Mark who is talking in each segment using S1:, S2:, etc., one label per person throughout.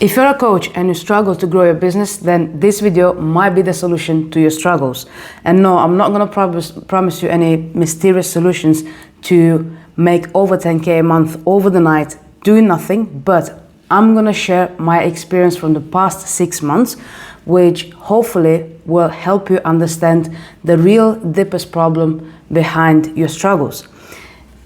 S1: If you're a coach and you struggle to grow your business, then this video might be the solution to your struggles. And no, I'm not gonna promise you any mysterious solutions to make over 10K a month over the night doing nothing, but I'm gonna share my experience from the past 6 months, which hopefully will help you understand the real deepest problem behind your struggles.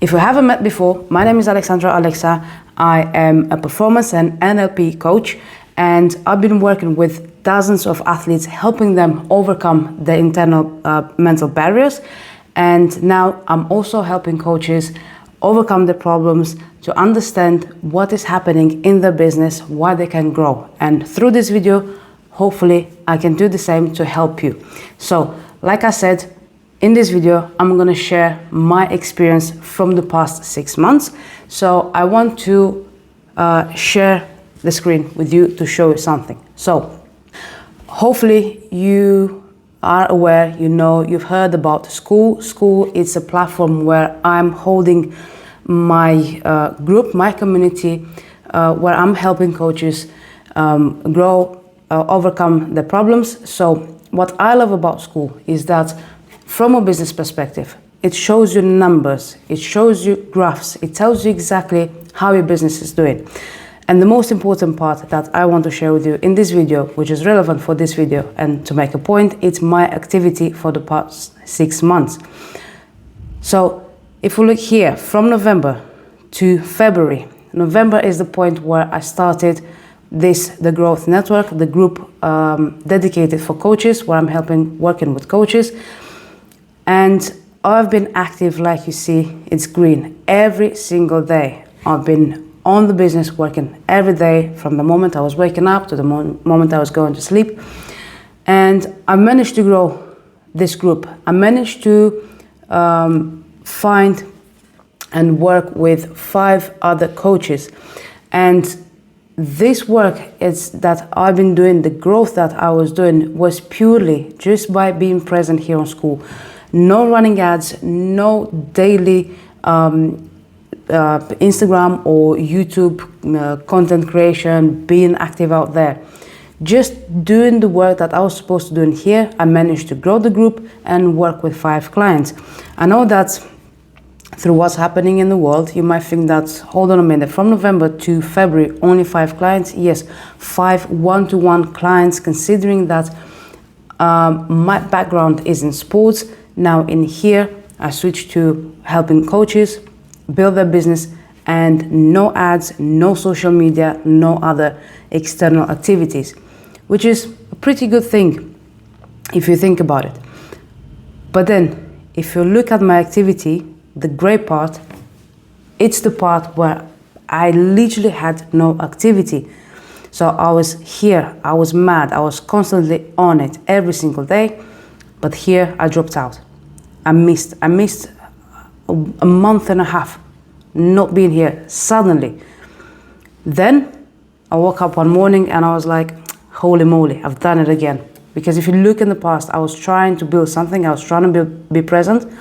S1: If you haven't met before, my name is Alexa. I am a performance and NLP coach, and I've been working with dozens of athletes, helping them overcome their internal mental barriers. And now I'm also helping coaches overcome the problems to understand what is happening in their business, why they can grow. And through this video, hopefully I can do the same to help you. So, like I said, in this video, I'm gonna share my experience from the past 6 months. So I want to share the screen with you to show you something. So hopefully you are aware, you've heard about School. School is a platform where I'm holding my group, my community, where I'm helping coaches grow, overcome the problems. So what I love about School is that from a business perspective, it shows you numbers, it shows you graphs, it tells you exactly how your business is doing. And the most important part that I want to share with you in this video, which is relevant for this video and to make a point, it's my activity for the past 6 months. So if we look here, from November to February, November is the point where I started the Growth Network, the group dedicated for coaches, where I'm working with coaches. And I've been active, like you see, it's green, every single day. I've been on the business, working every day from the moment I was waking up to the moment I was going to sleep. And I managed to grow this group. I managed to find and work with 5 other coaches. And this work that I've been doing, the growth that I was doing, was purely just by being present here on School. No running ads, no daily Instagram or YouTube content creation, being active out there. Just doing the work that I was supposed to do in here. I managed to grow the group and work with 5 clients. I know that through what's happening in the world, you might think that, hold on a minute, from November to February, only 5 clients? Yes, 5 one-to-one clients, considering that my background is in sports. Now in here, I switched to helping coaches build their business, and no ads, no social media, no other external activities, which is a pretty good thing if you think about it. But then, if you look at my activity, the gray part, it's the part where I literally had no activity. So I was here, I was mad, I was constantly on it every single day, but here I dropped out. I missed a month and a half not being here suddenly. Then I woke up one morning and I was like, holy moly, I've done it again. Because if you look in the past, I was trying to build something, I was trying to be present.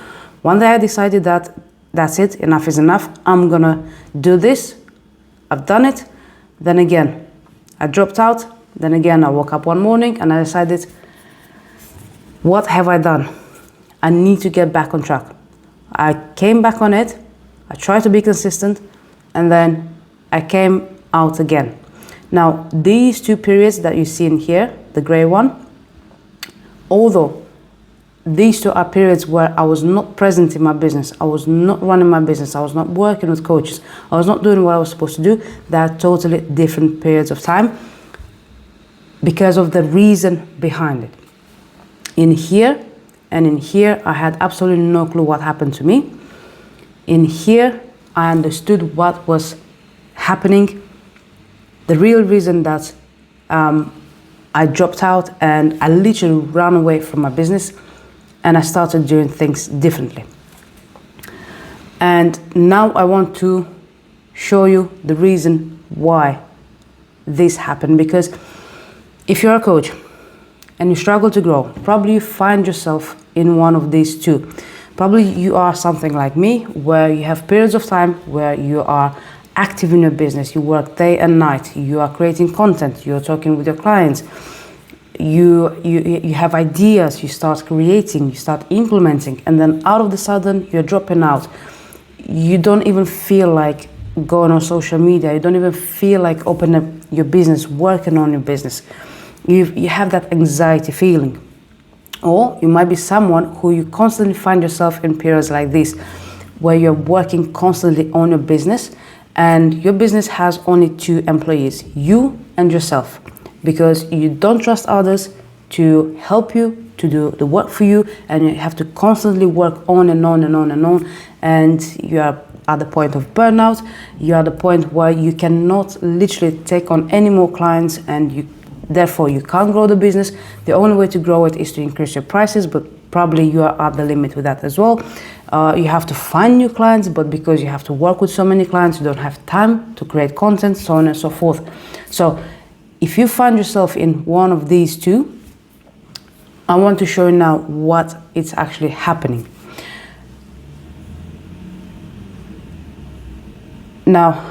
S1: One day I decided that that's it, enough is enough, I'm gonna do this. I've done it. Then again, I dropped out. Then again, I woke up one morning and I decided, what have I done? I need to get back on track. I came back on it, I tried to be consistent, and then I came out again. Now, these 2 periods that you see in here, the gray one, although these 2 are periods where I was not present in my business, I was not running my business, I was not working with coaches, I was not doing what I was supposed to do, they are totally different periods of time because of the reason behind it. In here, and in here, I had absolutely no clue what happened to me. In here, I understood what was happening. The real reason that I dropped out and I literally ran away from my business, and I started doing things differently. And now I want to show you the reason why this happened. Because if you're a coach and you struggle to grow, probably you find yourself in one of these 2. Probably you are something like me, where you have periods of time where you are active in your business. You work day and night. You are creating content. You're talking with your clients. You have ideas. You start creating. You start implementing. And then out of the sudden, you're dropping out. You don't even feel like going on social media. You don't even feel like opening up your business, working on your business. You have that anxiety feeling. Or you might be someone who you constantly find yourself in periods like this, where you're working constantly on your business, and your business has only 2 employees, you and yourself, because you don't trust others to help you, to do the work for you, and you have to constantly work on and on and on and on, and you are at the point of burnout. You are at the point where you cannot literally take on any more clients, and therefore you can't grow the business. The only way to grow it is to increase your prices, but probably you are at the limit with that as well. You have to find new clients, but because you have to work with so many clients, you don't have time to create content, so on and so forth. So if you find yourself in one of these 2, I want to show you now what is actually happening. Now,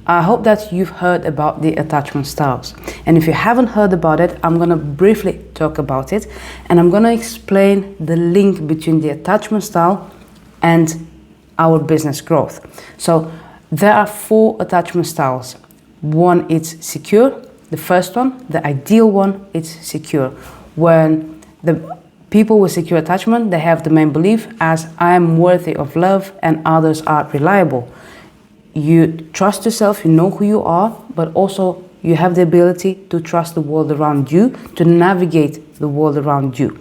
S1: I hope that you've heard about the attachment styles. And if you haven't heard about it, I'm going to briefly talk about it. And I'm going to explain the link between the attachment style and our business growth. So there are 4 attachment styles. One is secure. The first one, the ideal one, is secure. When the people with secure attachment, they have the main belief as I am worthy of love and others are reliable. You trust yourself, you know who you are, but also you have the ability to trust the world around you, to navigate the world around you.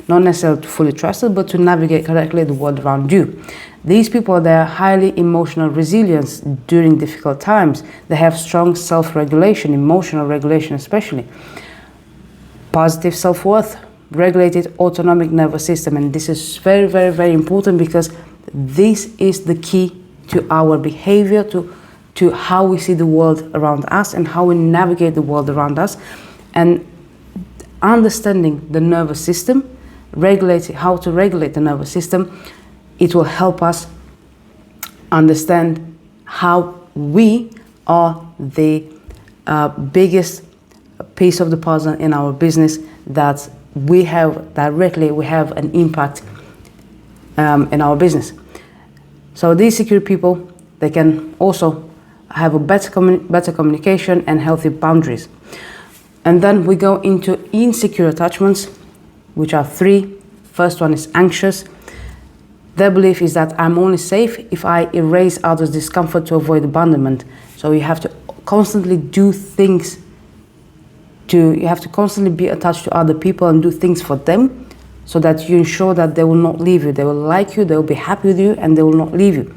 S1: Not necessarily to fully trust it, but to navigate correctly the world around you. These people, they are highly emotional resilience during difficult times. They have strong self-regulation, emotional regulation especially. Positive self-worth, regulated autonomic nervous system. And this is very, very, very important, because this is the key to our behavior, to how we see the world around us and how we navigate the world around us. And understanding the nervous system, how to regulate the nervous system, it will help us understand how we are the biggest piece of the puzzle in our business, that we have an impact in our business. So these secure people, they can also have a better communication and healthy boundaries. And then we go into insecure attachments, which are 3. First one is anxious. Their belief is that I'm only safe if I erase others' discomfort to avoid abandonment. So you have to constantly do things you have to constantly be attached to other people and do things for them, so that you ensure that they will not leave you. They will like you, they will be happy with you, and they will not leave you.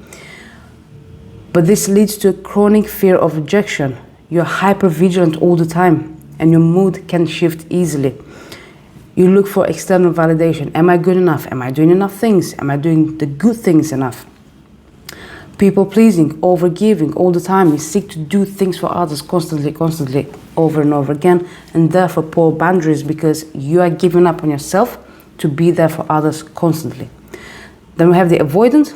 S1: But this leads to a chronic fear of rejection. You're hyper vigilant all the time, and your mood can shift easily. You look for external validation. Am I good enough? Am I doing enough things? Am I doing the good things enough? People pleasing, over giving all the time. You seek to do things for others constantly, over and over again, and therefore poor boundaries, because you are giving up on yourself to be there for others constantly. Then we have the avoidant.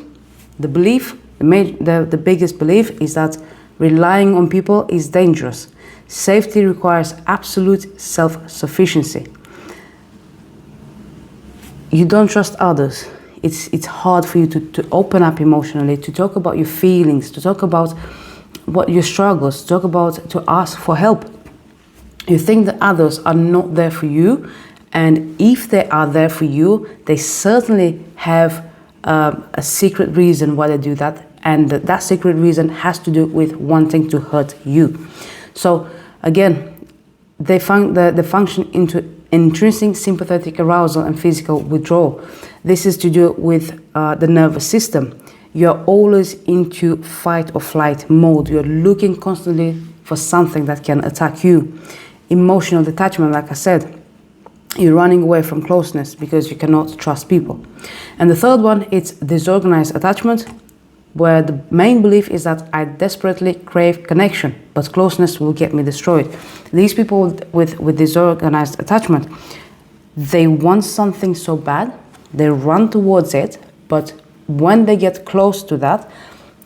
S1: The belief, the biggest belief is that relying on people is dangerous. Safety requires absolute self-sufficiency. You don't trust others. It's hard for you to open up emotionally, to talk about your feelings, to talk about what your struggles, to ask for help. You think that others are not there for you, and if they are there for you, they certainly have a secret reason why they do that, and that secret reason has to do with wanting to hurt you. So again, they function into intrinsic sympathetic arousal and physical withdrawal. This is to do with the nervous system. You're always into fight or flight mode. You're looking constantly for something that can attack you. Emotional detachment, like I said, you're running away from closeness because you cannot trust people. And the third one, it's disorganized attachment, where the main belief is that I desperately crave connection, but closeness will get me destroyed. These people with disorganized attachment, they want something so bad, they run towards it, but when they get close to that,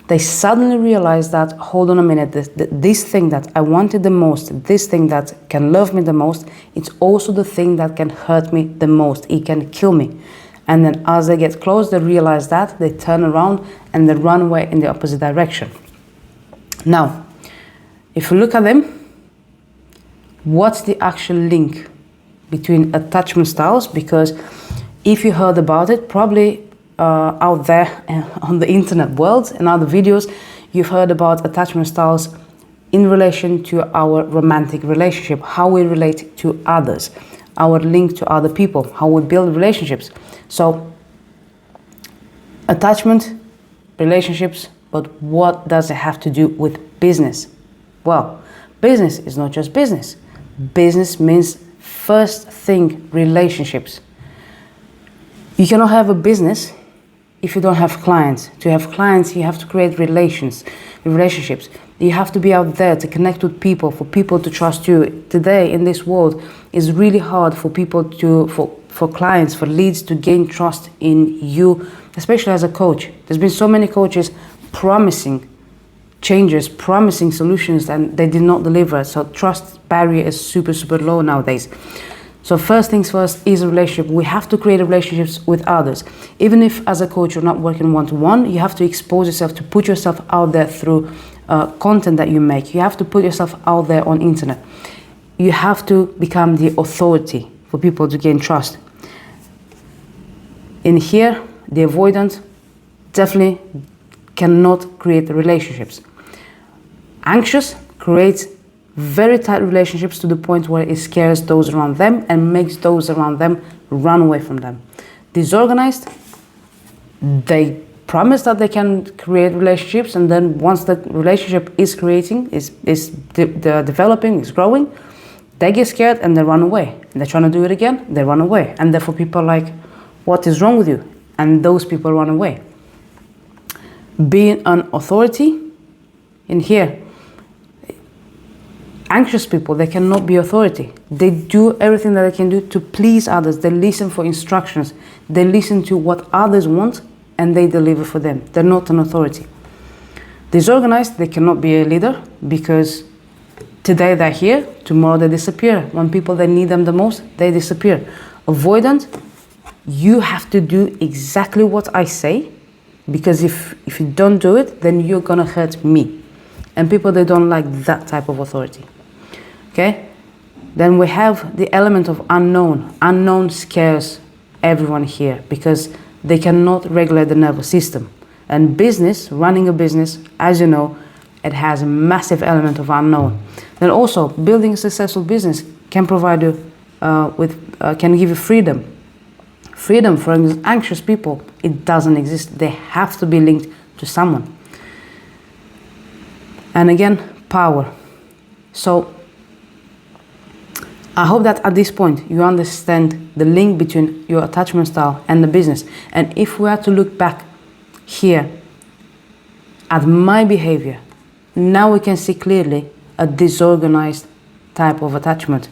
S1: they suddenly realize that, hold on a minute, this thing that I wanted the most, this thing that can love me the most, it's also the thing that can hurt me the most. It can kill me. And then as they get close, they realize that, they turn around and they run away in the opposite direction. Now, if you look at them, what's the actual link between attachment styles? Because if you heard about it, probably out there on the internet world and other videos, you've heard about attachment styles in relation to our romantic relationship, how we relate to others, our link to other people, how we build relationships. So attachment, relationships, but what does it have to do with business? Well, business is not just business. Business means, first thing, relationships. You cannot have a business if you don't have clients. To have clients, you have to create relationships. You have to be out there to connect with people, for people to trust you. Today, in this world, it's really hard for people for clients, for leads to gain trust in you, especially as a coach. There's been so many coaches promising changes, promising solutions, and they did not deliver. So trust barrier is super, super low nowadays. So first things first is a relationship. We have to create relationships with others. Even if as a coach you're not working one-to-one, you have to expose yourself, to put yourself out there through content that you make. You have to put yourself out there on internet. You have to become the authority for people to gain trust. In here, the avoidant definitely cannot create relationships. Anxious creates very tight relationships to the point where it scares those around them and makes those around them run away from them. Disorganized, they promise that they can create relationships, and then once the relationship is developing, is growing, they get scared and they run away. And they're trying to do it again, they run away. And therefore people are like, what is wrong with you? And those people run away. Being an authority, in here, anxious people, they cannot be authority. They do everything that they can do to please others. They listen for instructions. They listen to what others want and they deliver for them. They're not an authority. Disorganized, they cannot be a leader because today they're here, tomorrow they disappear. When people that need them the most, they disappear. Avoidant, you have to do exactly what I say, because if you don't do it, then you're gonna hurt me. And people, they don't like that type of authority. Okay? Then we have the element of unknown. Unknown scares everyone here because they cannot regulate the nervous system. And business, running a business, as you know, it has a massive element of unknown. Then also, building a successful business can provide you can give you freedom. Freedom for anxious people, it doesn't exist. They have to be linked to someone. And again, power. So I hope that at this point you understand the link between your attachment style and the business. And if we are to look back here at my behavior, now we can see clearly a disorganized type of attachment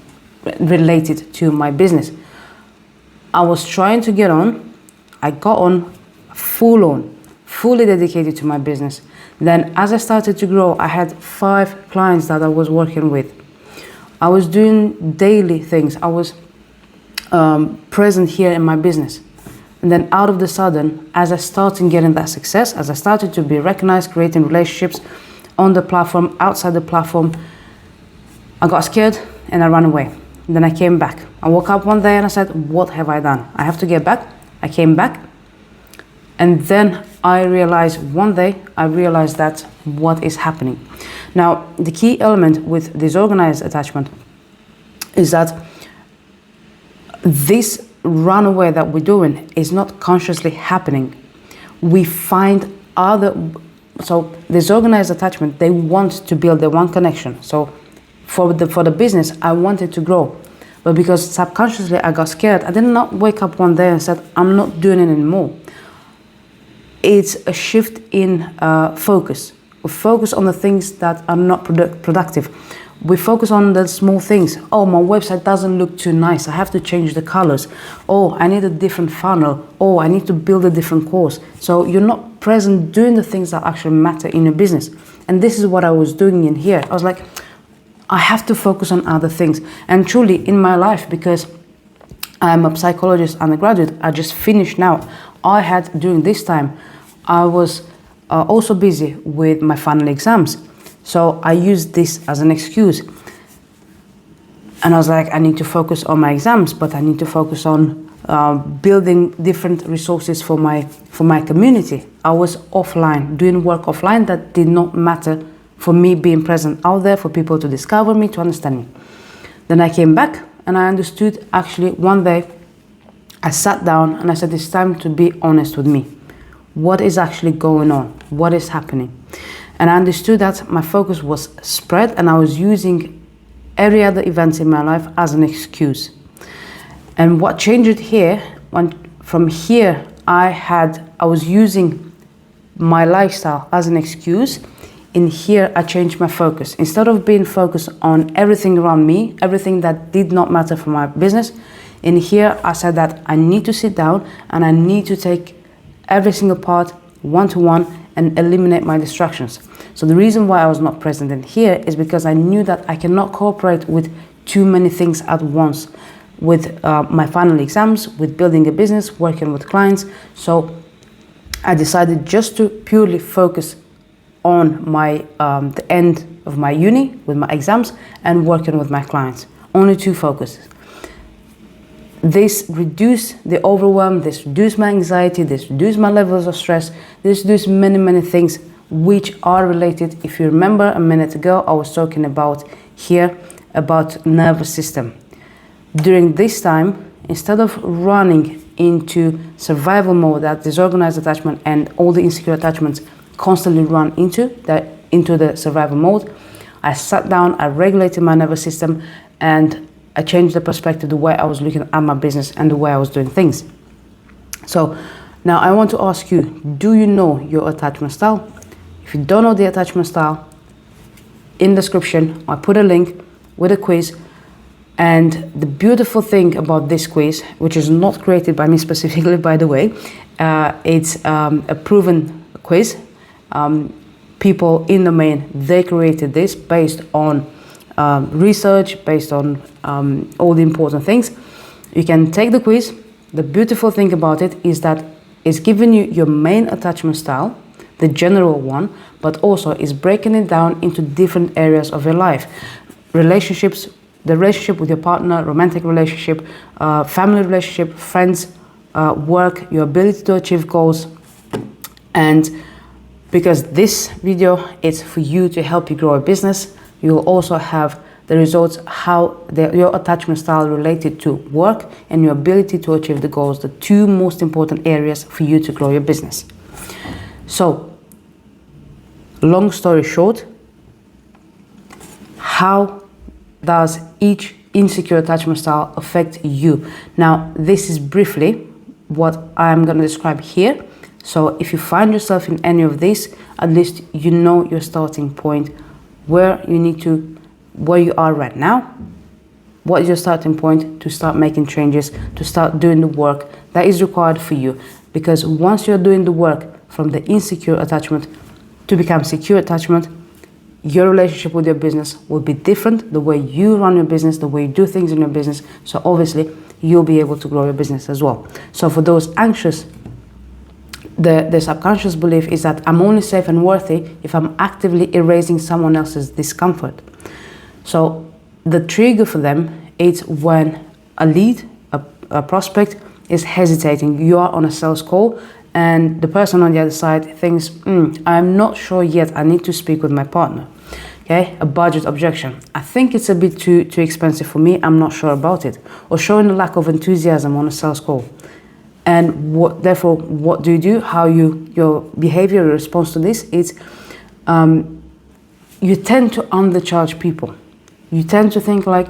S1: related to my business. I was trying to get on, I got on, fully dedicated to my business. Then as I started to grow, I had 5 clients that I was working with. I was doing daily things. I was present here in my business. And then out of the sudden, as I started getting that success, as I started to be recognized, creating relationships on the platform, outside the platform, I got scared and I ran away. And then I came back. I woke up one day and I said, what have I done? I have to get back. I came back. And then I realized, one day, I realized that what is happening. Now, the key element with disorganized attachment is that this runaway that we're doing is not consciously happening. We find so disorganized attachment, they want to build their one connection. So for the business, I wanted to grow. But because subconsciously I got scared, I did not wake up one day and said, I'm not doing it anymore. It's a shift in focus. We focus on the things that are not productive. We focus on the small things. Oh, my website doesn't look too nice. I have to change the colors. Oh, I need a different funnel. Oh, I need to build a different course. So you're not present doing the things that actually matter in your business. And this is what I was doing in here. I was like, I have to focus on other things. And truly in my life, because I'm a psychologist undergraduate, I just finished now. I had, during this time, I was also busy with my final exams. So I used this as an excuse. And I was like, I need to focus on my exams, but I need to focus on building different resources for my community. I was offline, doing work offline that did not matter for me being present out there, for people to discover me, to understand me. Then I came back and I understood, actually one day I sat down and I said, it's time to be honest with me. What is actually going on? What is happening? And I understood that my focus was spread and I was using every other event in my life as an excuse. And what changed here, from here, I was using my lifestyle as an excuse. In here, I changed my focus. Instead of being focused on everything around me, everything that did not matter for my business, in here, I said that I need to sit down and I need to take every single part one-to-one and eliminate my distractions. So the reason why I was not present in here is because I knew that I cannot cooperate with too many things at once, with my final exams, with building a business, working with clients. So I decided just to purely focus on my the end of my uni with my exams and working with my clients. Only two focuses. This reduced the overwhelm, this reduced my anxiety, this reduced my levels of stress, this reduced many things which are related. If you remember a minute ago, I was talking about here about nervous system. During this time, instead of running into survival mode, that disorganized attachment and all the insecure attachments constantly run into the survival mode, I sat down, I regulated my nervous system, and I changed the perspective, the way I was looking at my business and the way I was doing things. So now I want to ask you, do you know your attachment style? If you don't know the attachment style, in the description, I put a link with a quiz. And the beautiful thing about this quiz, which is not created by me specifically, by the way, it's a proven quiz. People in the main, they created this based on research, based on all the important things. You can take the quiz. The beautiful thing about it is that it's giving you your main attachment style, the general one, but also is breaking it down into different areas of your life. Relationships, the relationship with your partner, romantic relationship, family relationship, friends, work, your ability to achieve goals. And because this video is for you to help you grow a business, you'll also have the results, how your attachment style related to work and your ability to achieve the goals, the two most important areas for you to grow your business. So, long story short, how does each insecure attachment style affect you? Now, this is briefly what I'm going to describe here. So if you find yourself in any of this, at least you know your starting point, where you are right now. What is your starting point to start making changes, to start doing the work that is required for you? Because once you're doing the work from the insecure attachment to become secure attachment, your relationship with your business will be different, the way you run your business, the way you do things in your business. So obviously you'll be able to grow your business as well. So for those anxious, the subconscious belief is that I'm only safe and worthy if I'm actively erasing someone else's discomfort. So the trigger for them is when a lead, a prospect is hesitating. You are on a sales call and the person on the other side thinks, I'm not sure yet, I need to speak with my partner. Okay, a budget objection. I think it's a bit too expensive for me, I'm not sure about it. Or showing a lack of enthusiasm on a sales call. And therefore, what do you do? How your behavior, your response to this is, you tend to undercharge people. You tend to think like,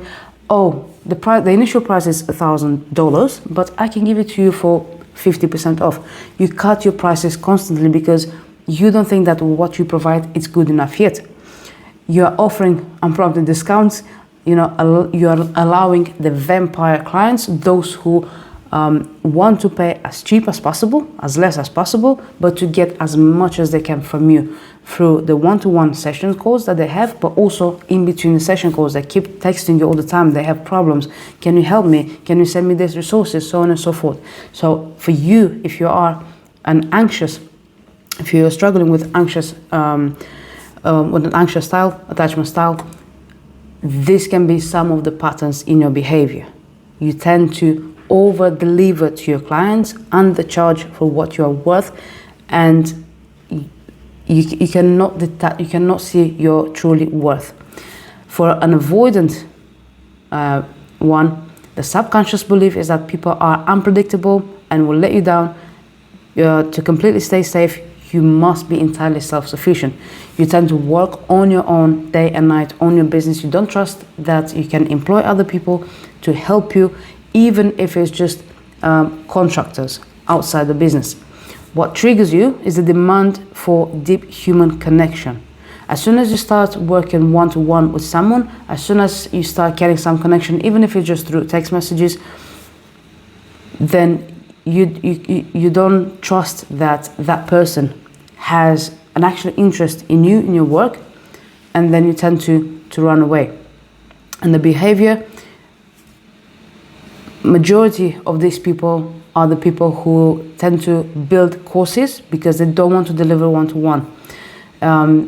S1: oh, the initial price is $1,000, but I can give it to you for 50% off. You cut your prices constantly because you don't think that what you provide is good enough yet. you're offering unprompted discounts, you're allowing the vampire clients, those who want to pay as cheap as possible, as less as possible, but to get as much as they can from you through the one-to-one session calls that they have, but also in between the session calls. They keep texting you all the time. They have problems. Can you help me? Can you send me these resources? So on and so forth. So for you, if you are if you're struggling with an anxious style, attachment style, this can be some of the patterns in your behavior. You tend to over-deliver to your clients, undercharge for what you are worth, and you cannot see your truly worth. For an avoidant one, the subconscious belief is that people are unpredictable and will let you down. To completely stay safe, you must be entirely self-sufficient. You tend to work on your own day and night on your business. You don't trust that you can employ other people to help you, even if it's just contractors outside the business. What triggers you is the demand for deep human connection. As soon as you start working one-to-one with someone, as soon as you start getting some connection, even if it's just through text messages, then you don't trust that that person has an actual interest in you, in your work, and then you tend to run away. And the behavior, majority of these people are the people who tend to build courses because they don't want to deliver one-to-one.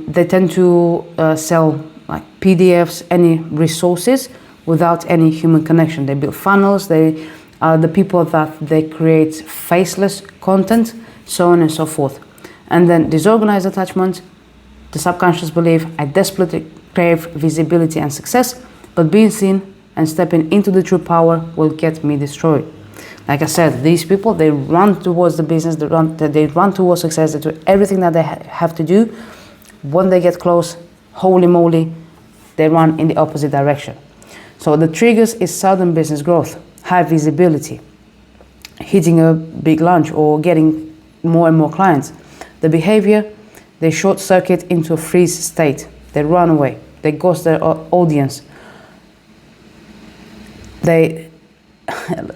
S1: They tend to sell like PDFs, any resources without any human connection. They build funnels. They are the people that they create faceless content, so on and so forth. And then disorganized attachment, the subconscious belief, I desperately crave visibility and success, but being seen and stepping into the true power will get me destroyed. Like I said, these people, they run towards the business, they run towards success, they do everything that they have to do. When they get close, holy moly, they run in the opposite direction. So the triggers is sudden business growth, high visibility, hitting a big lunch or getting more and more clients. The behavior, they short circuit into a freeze state. They run away, they ghost their audience.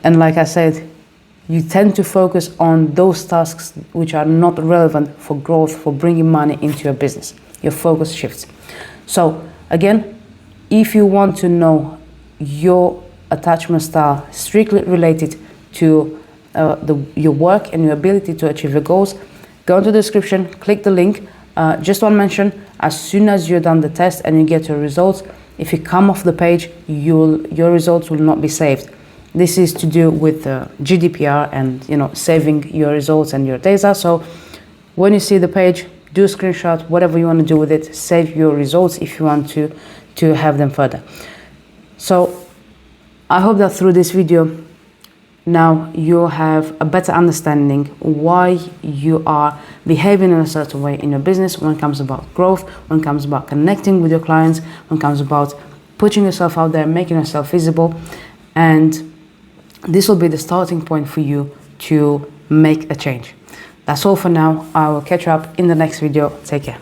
S1: And like I said, you tend to focus on those tasks which are not relevant for growth, for bringing money into your business. Your focus shifts. So again, if you want to know your attachment style strictly related to your work and your ability to achieve your goals, go into the description, click the link. Just one mention, as soon as you're done the test and you get your results, if you come off the page, your results will not be saved. This is to do with GDPR and saving your results and your data. So when you see the page, do a screenshot, whatever you want to do with it, save your results if you want to have them further. So I hope that through this video, now you have a better understanding why you are behaving in a certain way in your business when it comes about growth, when it comes about connecting with your clients, when it comes about putting yourself out there, making yourself visible. And this will be the starting point for you to make a change. That's all for now. I will catch you up in the next video. Take care.